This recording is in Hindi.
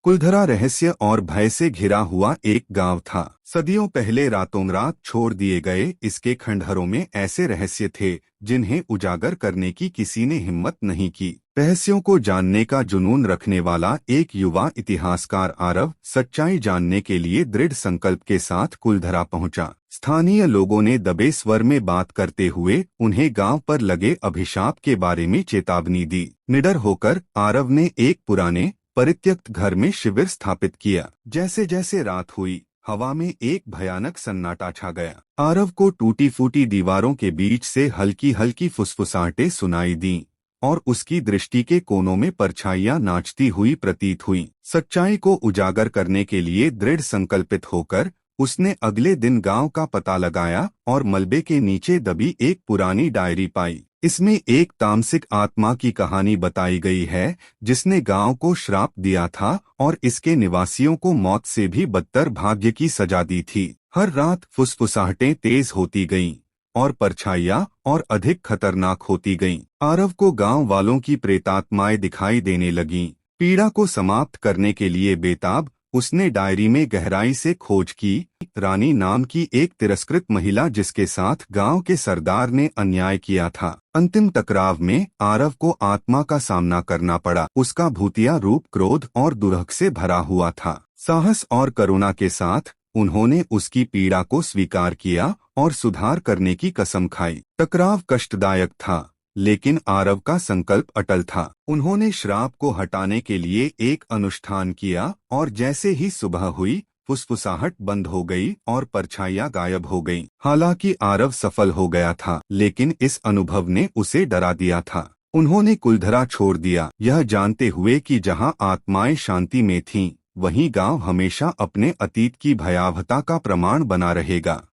कुलधरा रहस्य और भय से घिरा हुआ एक गांव था। सदियों पहले रातों रात छोड़ दिए गए इसके खंडहरों में ऐसे रहस्य थे जिन्हें उजागर करने की किसी ने हिम्मत नहीं की। रहस्यों को जानने का जुनून रखने वाला एक युवा इतिहासकार आरव सच्चाई जानने के लिए दृढ़ संकल्प के साथ कुलधरा पहुंचा। स्थानीय लोगों ने दबे स्वर में बात करते हुए उन्हें गांव पर लगे अभिशाप के बारे में चेतावनी दी। निडर होकर आरव ने एक पुराने परित्यक्त घर में शिविर स्थापित किया। जैसे जैसे रात हुई, हवा में एक भयानक सन्नाटा छा गया। आरव को टूटी फूटी दीवारों के बीच से हल्की हल्की फुसफुसाहटें सुनाई दीं और उसकी दृष्टि के कोनों में परछाइयां नाचती हुई प्रतीत हुईं। सच्चाई को उजागर करने के लिए दृढ़ संकल्पित होकर उसने अगले दिन गांव का पता लगाया और मलबे के नीचे दबी एक पुरानी डायरी पाई। इसमें एक तामसिक आत्मा की कहानी बताई गई है जिसने गांव को श्राप दिया था और इसके निवासियों को मौत से भी बदतर भाग्य की सजा दी थी। हर रात फुसफुसाहटें तेज होती गईं और परछाइयां और अधिक खतरनाक होती गईं। आरव को गांव वालों की प्रेतात्माएं दिखाई देने लगीं। पीड़ा को समाप्त करने के लिए बेताब उसने डायरी में गहराई से खोज की। रानी नाम की एक तिरस्कृत महिला जिसके साथ गांव के सरदार ने अन्याय किया था। अंतिम टकराव में आरव को आत्मा का सामना करना पड़ा। उसका भूतिया रूप क्रोध और दुरह से भरा हुआ था। साहस और करुणा के साथ उन्होंने उसकी पीड़ा को स्वीकार किया और सुधार करने की कसम खाई। टकराव कष्टदायक था लेकिन आरव का संकल्प अटल था। उन्होंने श्राप को हटाने के लिए एक अनुष्ठान किया और जैसे ही सुबह हुई फुसफुसाहट बंद हो गई और परछाइयां गायब हो गईं। हालांकि आरव सफल हो गया था लेकिन इस अनुभव ने उसे डरा दिया था। उन्होंने कुलधरा छोड़ दिया, यह जानते हुए कि जहां आत्माएं शांति में थीं, वहीं गांव हमेशा अपने अतीत की भयावहता का प्रमाण बना रहेगा।